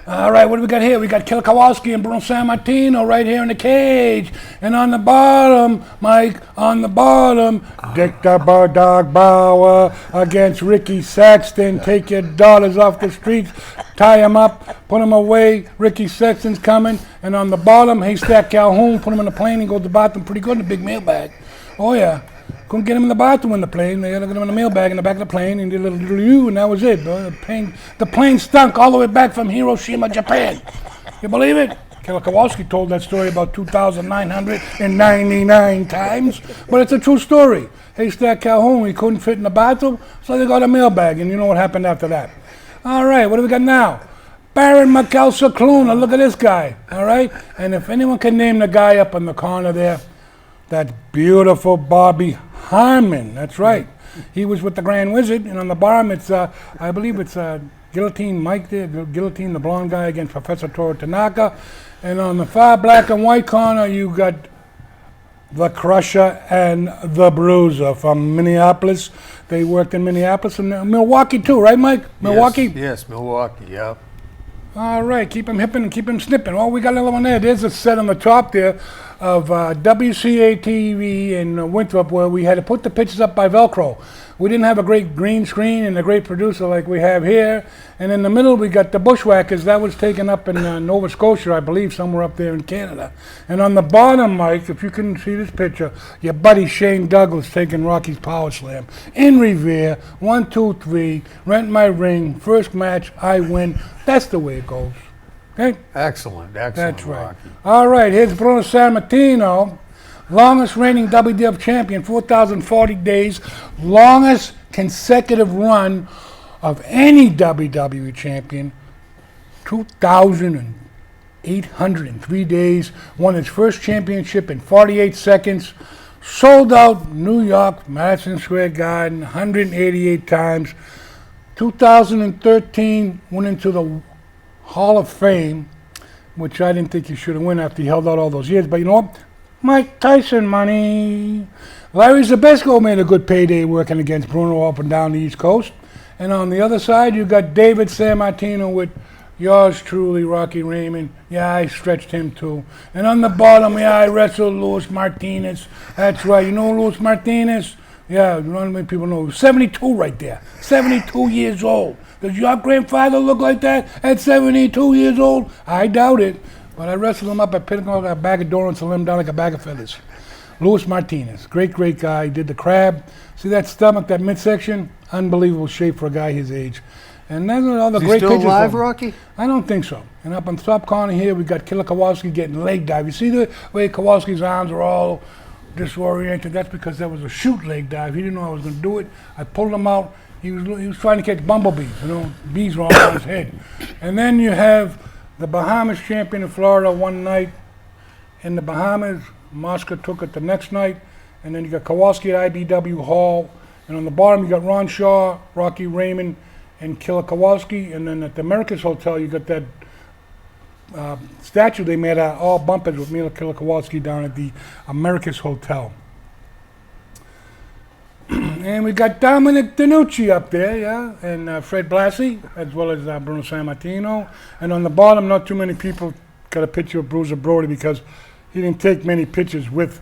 All right, what do we got here? We got Killer Kowalski and Bruno San Martino right here in the cage. And on the bottom, Mike, on the bottom, Dick the Bird Dog Bauer against Ricky Saxton. Take your daughters off the streets, tie them up, put them away. Ricky Sexton's coming. And on the bottom, Haystack Calhoun, put him in the plane. He goes to the bathroom pretty good in a big mailbag. Oh, yeah. Couldn't get him in the bathroom in the plane. They had to get him in the mailbag in the back of the plane, and did a little you, and that was it, bro. The plane stunk all the way back from Hiroshima, Japan. You believe it? Killer Kowalski told that story about 2,999 times, but it's a true story. Haystack Calhoun, he couldn't fit in the bathroom, so they got a mailbag, and you know what happened after that. All right, what do we got now? Baron McAllister Cluna, look at this guy, all right? And if anyone can name the guy up in the corner there, that beautiful Bobby Harmon, that's right. He was with the Grand Wizard, and on the bottom it's, I believe it's Guillotine Mike there, Guillotine the blonde guy against Professor Toru Tanaka. And on the far black and white corner, you got the Crusher and the Bruiser from Minneapolis. They worked in Minneapolis and Milwaukee too, right, Mike? Milwaukee? Yes, Milwaukee, yeah. All right, keep him hipping and keep him snipping. Oh, we got another one there. There's a set on the top there. of WCA-TV in Winthrop, where we had to put the pictures up by Velcro. We didn't have a great green screen and a great producer like we have here. And in the middle, we got the Bushwhackers. That was taken up in Nova Scotia, I believe, somewhere up there in Canada. And on the bottom, Mike, if you can see this picture, your buddy Shane Douglas taking Rocky's Power Slam. In Revere, 1, 2, 3, rent my ring, first match, I win. That's the way it goes. Okay? Excellent. That's right. Rocky. All right, here's Bruno Sammartino, longest reigning WWF champion, 4,040 days, longest consecutive run of any WWE champion, 2,803 days, won his first championship in 48 seconds, sold out New York, Madison Square Garden, 188 times. 2013 went into the Hall of Fame, which I didn't think he should have won after he held out all those years. But you know what? Mike Tyson money. Larry Zbyszko made a good payday working against Bruno up and down the East Coast. And on the other side, you got David Sammartino with yours truly, Rocky Raymond. Yeah, I stretched him too. And on the bottom, yeah, I wrestled Luis Martinez. That's right. You know Luis Martinez? Yeah, not many people know. 72 right there. 72 years old. Does your grandfather look like that at 72 years old? I doubt it. But I wrestled him up at Pinnacle, got a bag of donuts, and let him down like a bag of feathers. Luis Martinez, great guy. He did the crab. See that stomach, that midsection? Unbelievable shape for a guy his age. And that's all the Is he great still pictures. alive, of him. Rocky? I don't think so. And up on the top corner here, we got Killer Kowalski getting leg dive. You see the way Kowalski's arms are all disoriented? That's because that was a shoot leg dive. He didn't know I was going to do it. I pulled him out. He was trying to catch bumblebees. You know, bees were on his head. And then you have the Bahamas champion in Florida one night. In the Bahamas, Mosca took it the next night. And then you got Kowalski at IBW Hall. And on the bottom, you got Ron Shaw, Rocky Raymond, and Killer Kowalski. And then at the Americas Hotel, you got that statue they made out all bumpers with me and Killer Kowalski down at the Americas Hotel. And we got Dominic DeNucci up there, yeah, and Fred Blassie, as well as Bruno Sammartino. And on the bottom, not too many people got a picture of Bruiser Brody because he didn't take many pictures with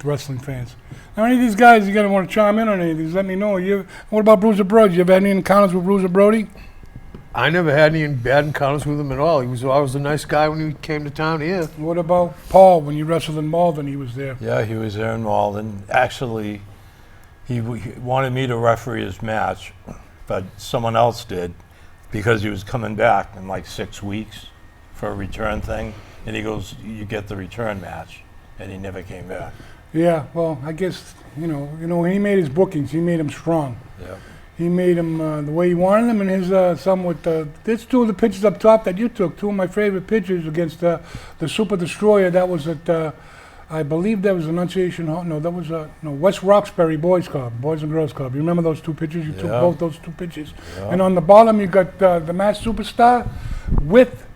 wrestling fans. Now, any of these guys, you gotta want to chime in on any of these? Let me know. What about Bruiser Brody? You ever had any encounters with Bruiser Brody? I never had any bad encounters with him at all. He was always a nice guy when he came to town here. What about Paul when you wrestled in Malden? He was there. Yeah, he was there in Malden. Actually, he wanted me to referee his match, but someone else did because he was coming back in like 6 weeks for a return thing. And he goes, you get the return match. And he never came back. Yeah, well, I guess, you know, when he made his bookings, he made them strong. Yeah. He made them the way he wanted them, and his there's two of the pictures up top that you took, two of my favorite pictures against the Super Destroyer. That was at, I believe that was Annunciation Hall. No, that was West Roxbury Boys and Girls Club. You remember those two pictures? You took both those two pictures. Yeah. And on the bottom, you got the Masked Superstar with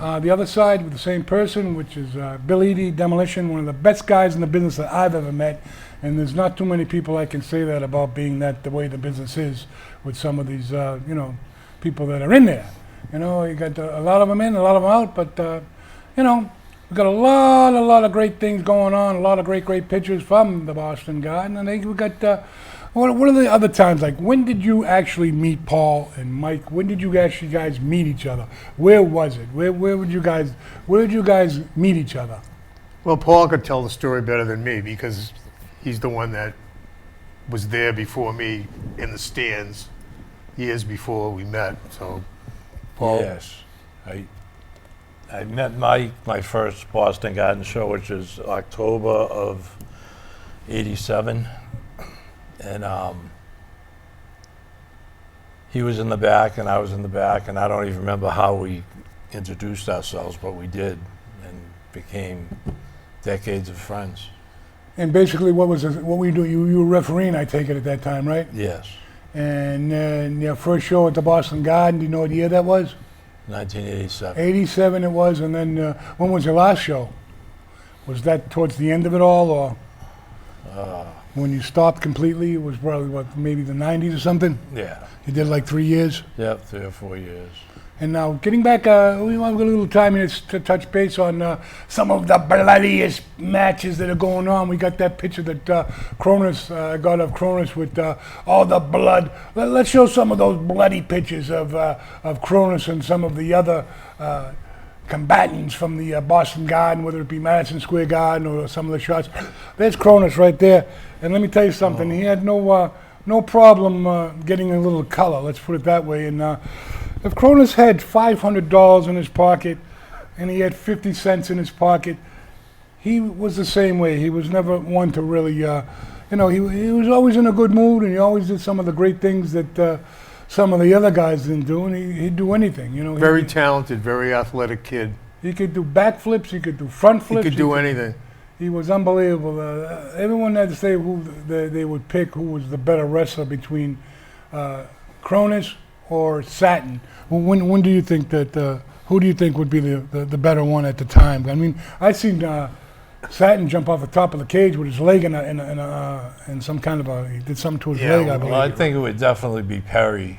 the other side with the same person, which is Bill Eadie, Demolition, one of the best guys in the business that I've ever met. And there's not too many people I can say that about, being that the way the business is with some of these, people that are in there. You know, you got a lot of them in, a lot of them out, but, we got a lot of great things going on, a lot of great pictures from the Boston Garden. And we got, what are the other times? Like, when did you actually meet Paul and Mike? When did you actually guys meet each other? Where was it? Where did you guys meet each other? Well, Paul could tell the story better than me because he's the one that was there before me in the stands years before we met. So, Paul. Yes. I met Mike my first Boston Garden show, which is October of '87. And he was in the back and I was in the back, and I don't even remember how we introduced ourselves, but we did and became decades of friends. And basically, what were you doing? You were refereeing, I take it, at that time, right? Yes. And your first show at the Boston Garden, do you know what year that was? 1987. 87 it was, and then when was your last show? Was that towards the end of it all, or when you stopped completely? It was probably, maybe the 90s or something? Yeah. You did like 3 years? Yep, 3 or 4 years. And now, getting back, we want a little time here to touch base on some of the bloodiest matches that are going on. We got that picture that Cronus got of Cronus with all the blood. Let's show some of those bloody pictures of Cronus and some of the other combatants from the Boston Garden, whether it be Madison Square Garden or some of the shots. There's Cronus right there. And let me tell you something. He had no problem getting a little color. Let's put it that way. And if Cronus had $500 in his pocket and he had 50 cents in his pocket, he was the same way. He was never one to really, he was always in a good mood, and he always did some of the great things that some of the other guys didn't do, and he'd do anything. Very talented, very athletic kid. He could do backflips, he could do front flips. He could do anything. He was unbelievable. Everyone had to say who they would pick, who was the better wrestler between Cronus or Satin. When do you think that? Who do you think would be the better one at the time? I mean, I seen Satin jump off the top of the cage with his leg in some kind of he did something to his leg, I believe. Well, I think it would definitely be Perry,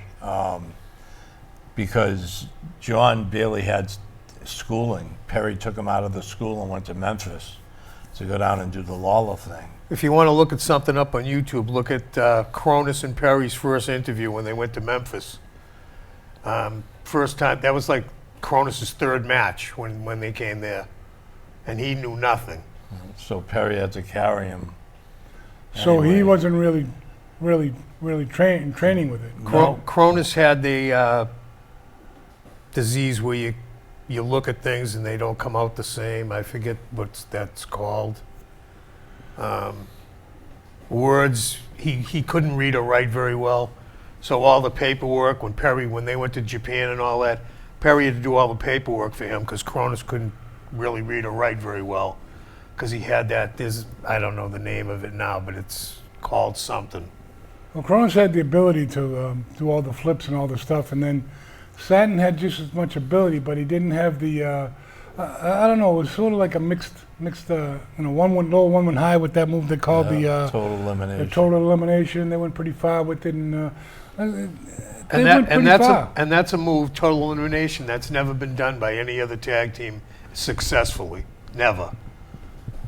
because John barely had schooling. Perry took him out of the school and went to Memphis to go down and do the Lawler thing. If you want to look at something up on YouTube, look at Cronus and Perry's first interview when they went to Memphis. First time, that was like Cronus' third match when they came there, and he knew nothing. So Perry had to carry him. So anyway. he wasn't really training with it. No. Cronus had the disease where you look at things and they don't come out the same. I forget what that's called. Words, he couldn't read or write very well. So all the paperwork, when they went to Japan and all that, Perry had to do all the paperwork for him because Cronus couldn't really read or write very well because he had that, I don't know the name of it now, but it's called something. Well, Cronus had the ability to do all the flips and all the stuff, and then Satin had just as much ability, but he didn't have the, I don't know, it was sort of like a mixed, one went low, one went high with that move they called the total elimination. The total elimination. They went pretty far with it, and that's a move, total elimination, that's never been done by any other tag team successfully. Never.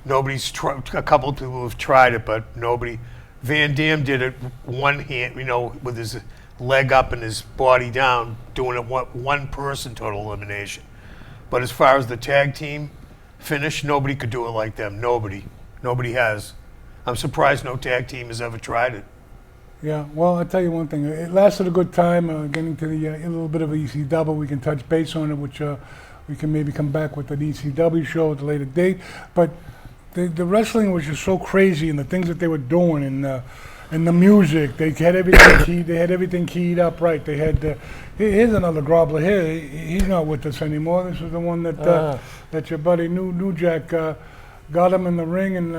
Nobody's tried. A couple of people have tried it, but nobody. Van Dam did it one hand, with his leg up and his body down, doing it one person total elimination. But as far as the tag team finish, nobody could do it like them. Nobody has. I'm surprised no tag team has ever tried it. Yeah, well, I'll tell you one thing. It lasted a good time. Getting to the a little bit of ECW, we can touch base on it, which we can maybe come back with an ECW show at a later date. But the wrestling was just so crazy, and the things that they were doing, and the music. They had everything keyed. They had everything keyed up right. They had. Here's another Groveler here. He's not with us anymore. This is the one that your buddy New Jack got him in the ring, and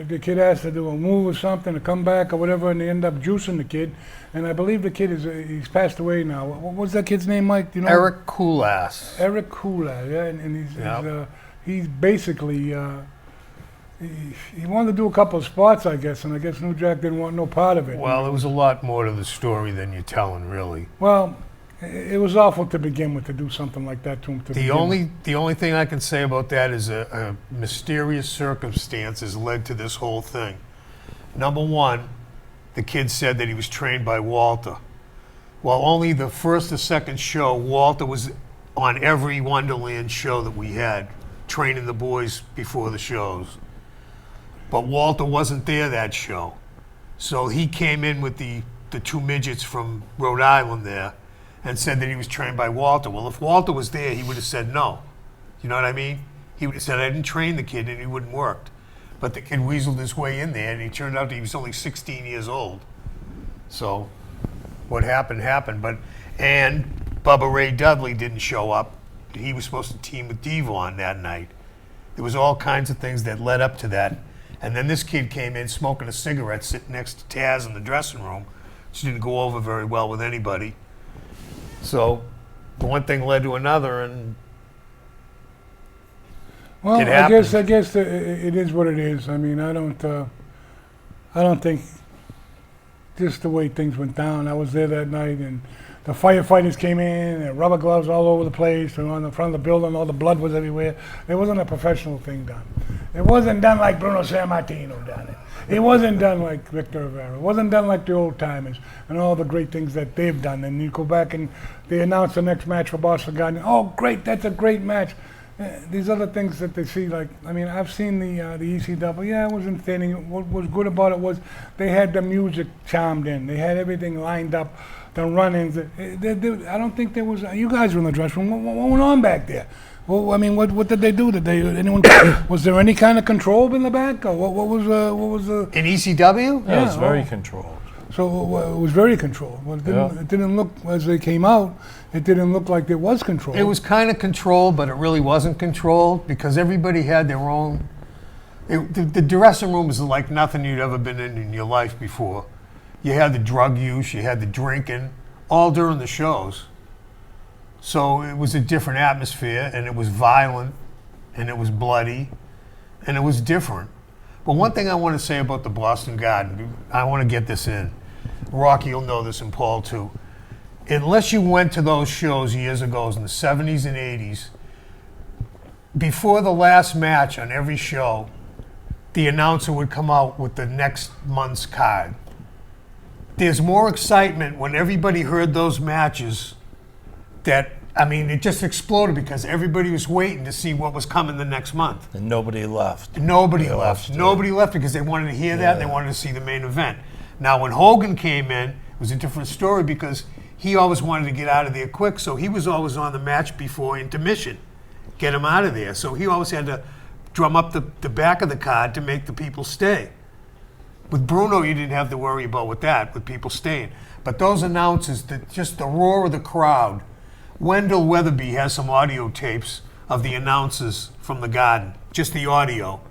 the kid asked to do a move or something, to come back or whatever, and they end up juicing the kid. And I believe the kid he's passed away now. What was that kid's name, Mike? Do you know? Eric Coolass. Eric Coolass, yeah, and he's basically. He wanted to do a couple of spots, I guess, and I guess New Jack didn't want no part of it. Well, there was a lot more to the story than you're telling, really. Well, it was awful to begin with, to do something like that to him. The only thing I can say about that is a mysterious circumstances led to this whole thing. Number one, the kid said that he was trained by Walter. Well, only the first or second show, Walter was on every Wonderland show that we had, training the boys before the shows. But Walter wasn't there that show. So he came in with the two midgets from Rhode Island there and said that he was trained by Walter. Well, if Walter was there, he would have said no. You know what I mean? He would have said, I didn't train the kid, and he wouldn't worked. But the kid weaseled his way in there, and he turned out that he was only 16 years old. So what happened. And Bubba Ray Dudley didn't show up. He was supposed to team with Devon that night. There was all kinds of things that led up to that. And then this kid came in smoking a cigarette, sitting next to Taz in the dressing room, which didn't go over very well with anybody. So one thing led to another, and it happened. I guess it is what it is. I mean, I don't think just the way things went down. I was there that night, and the firefighters came in, and rubber gloves all over the place, and on the front of the building, all the blood was everywhere. It wasn't a professional thing done. It wasn't done like Bruno Sammartino done it. It wasn't done like Victor Rivera. It wasn't done like the old timers and all the great things that they've done. And you go back and they announce the next match for Boston Garden. Oh, great, that's a great match. These other things that they see, like, I mean, I've seen the ECW. Yeah, it was entertaining. What was good about it was they had the music chimed in. They had everything lined up, the run-ins. I don't think there was. You guys were in the dressing room. What went on back there? Well, I mean, what did they do? Did they anyone? Was there any kind of control in the back? Or what was In ECW? Yeah, it's very controlled. So it was very controlled. Well, it didn't look, as they came out, it didn't look like there was control. It was kind of controlled, but it really wasn't controlled because everybody had their own. The dressing room is like nothing you'd ever been in your life before. You had the drug use, you had the drinking, all during the shows. So it was a different atmosphere, and it was violent, and it was bloody, and it was different. But one thing I want to say about the Boston Garden, I want to get this in. Rocky, you'll know this, and Paul too. Unless you went to those shows years ago in the 70s and 80s, before the last match on every show, the announcer would come out with the next month's card. There's more excitement when everybody heard those matches that, I mean, it just exploded because everybody was waiting to see what was coming the next month. And nobody left. Nobody left. Nobody left because they wanted to hear that and they wanted to see the main event. Now, when Hogan came in, it was a different story because he always wanted to get out of there quick, so he was always on the match before intermission, get him out of there. So he always had to drum up the back of the card to make the people stay. With Bruno, you didn't have to worry about with people staying. But those announcers, just the roar of the crowd. Wendell Weatherby has some audio tapes of the announcers from the Garden, just the audio.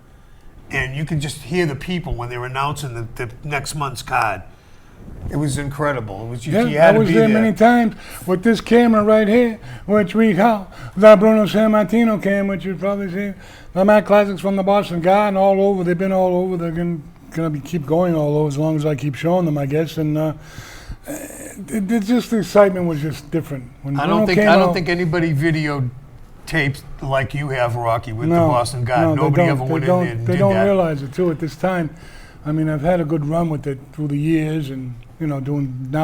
And you can just hear the people when they're announcing the next month's card. It was incredible. It was just, you had I to was be there many times with this camera right here, which we call the Bruno Sammartino cam, which you've probably seen. The Mac Classics from the Boston Garden all over. They've been all over. They're going to keep going all over as long as I keep showing them, I guess. And it's just the excitement was just different. When I don't think anybody videotapes like you have, Rocky, with the Boston Garden. Nobody ever went in there and did that. They don't realize it too at this time. I mean, I've had a good run with it through the years, and now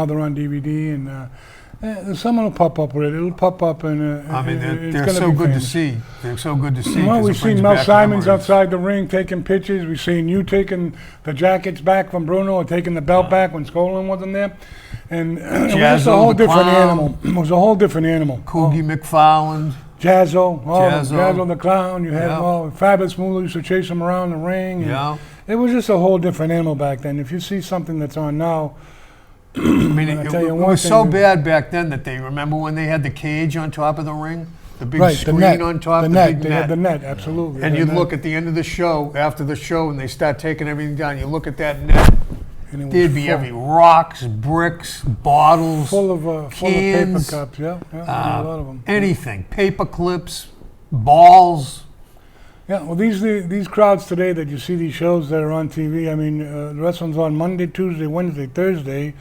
they're on DVD, and someone will pop up with it. It'll pop up, and I mean, they're so good to see. They're so good to see. Well, we've seen Mel Simons outside the ring taking pictures. We've seen you taking the jackets back from Bruno, or taking the belt back when Skolin wasn't there, and it was a whole different animal. It was a whole different animal. Coogie McFarland. Jazzo the Clown. You had them all. Fabulous Moolah used to chase them around the ring. And it was just a whole different animal back then. If you see something that's on now, I mean, it was so bad back then that they remember when they had the cage on top of the ring, the big screen on top, the net. big They had the net, absolutely. And you'd look at the end of the show, after the show, and they start taking everything down. You look at that net. There'd be every rocks, bricks, bottles, full of paper cups. Yeah, a lot of them. Anything, paper clips, balls. Yeah, well, these crowds today that you see these shows that are on TV. I mean, the wrestling's on Monday, Tuesday, Wednesday, Thursday,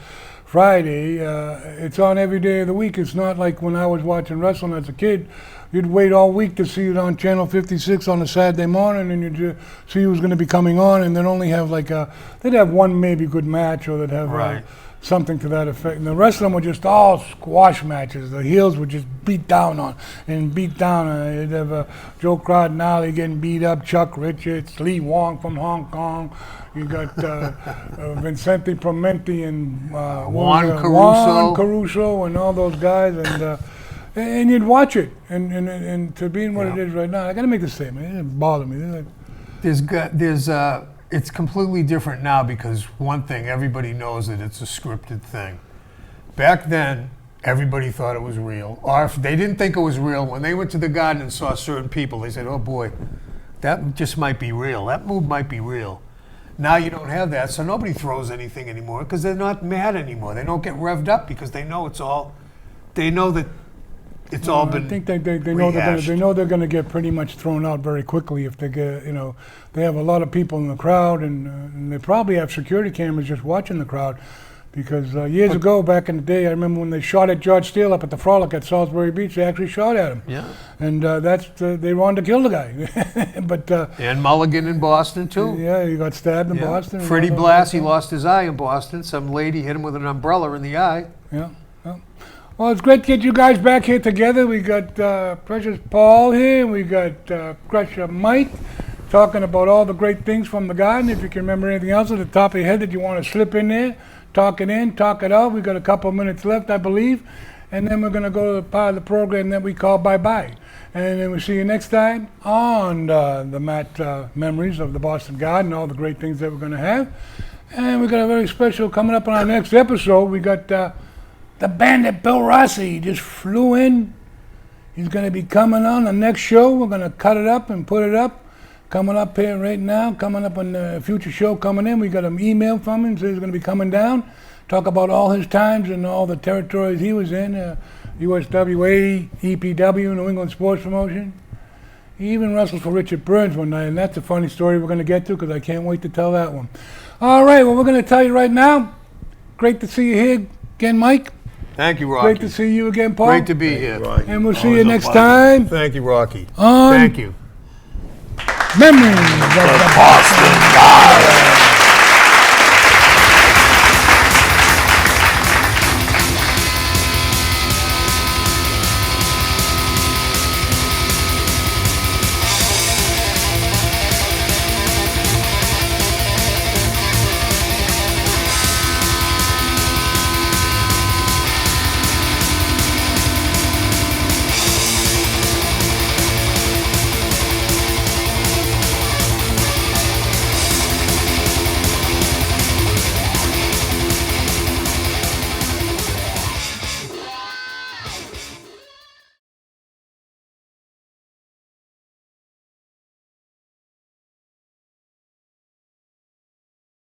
Friday. It's on every day of the week. It's not like when I was watching wrestling as a kid. You'd wait all week to see it on Channel 56 on a Saturday morning, and you'd see who was going to be coming on, and they'd only have they'd have one maybe good match, or they'd have something to that effect. And the rest of them were just all squash matches. The heels would just beat down. You'd have Joe Cardinale getting beat up, Chuck Richards, Lee Wong from Hong Kong. You got Vincente Promenti and Juan Caruso and all those guys, and you'd watch it, and to being what it is right now, I got to make the statement. It didn't bother me. It's completely different now because one thing, everybody knows that it's a scripted thing. Back then, everybody thought it was real. Or if they didn't think it was real, when they went to the Garden and saw certain people, they said, oh boy, that just might be real. That move might be real. Now you don't have that, so nobody throws anything anymore because they're not mad anymore. They don't get revved up because they know it's all been I think they know they're going to get pretty much thrown out very quickly if they get, they have a lot of people in the crowd, and they probably have security cameras just watching the crowd. Because years ago, back in the day, I remember when they shot at George Steele up at the Frolic at Salisbury Beach, they actually shot at him. Yeah. And they wanted to kill the guy. But And Mulligan in Boston, too. yeah, he got stabbed in Yeah. Boston. Freddie Blassie lost his eye in Boston. Some lady hit him with an umbrella in the eye. Yeah. Yeah. Well, it's great to get you guys back here together. We got Precious Paul here. We got Crusher Mike talking about all the great things from the garden. If you can remember anything else at the top of your head that you want to slip in there, talk it in, talk it out. We got a couple of minutes left, I believe. And then we're going to go to the part of the program that we call Bye-Bye. And then we'll see you next time on the Matt Memories of the Boston Garden, all the great things that we're going to have. And we got a very special coming up on our next episode. We got the bandit Bill Rossi. He just flew in. He's going to be coming on the next show. We're going to cut it up and put it up. Coming up here right now, coming up on the future show coming in. We got an email from him, so he's going to be coming down. Talk about all his times and all the territories he was in. USWA, EPW, New England Sports Promotion. He even wrestled for Richard Burns one night, and that's a funny story we're going to get to because I can't wait to tell that one. All right, well, we're going to tell you right now. Great to see you here again, Mike. Thank you, Rocky. Great to see you again, Paul. Great to be here. And we'll see you next time Thank you, Rocky. on Thank you. Memories of the Boston Garden.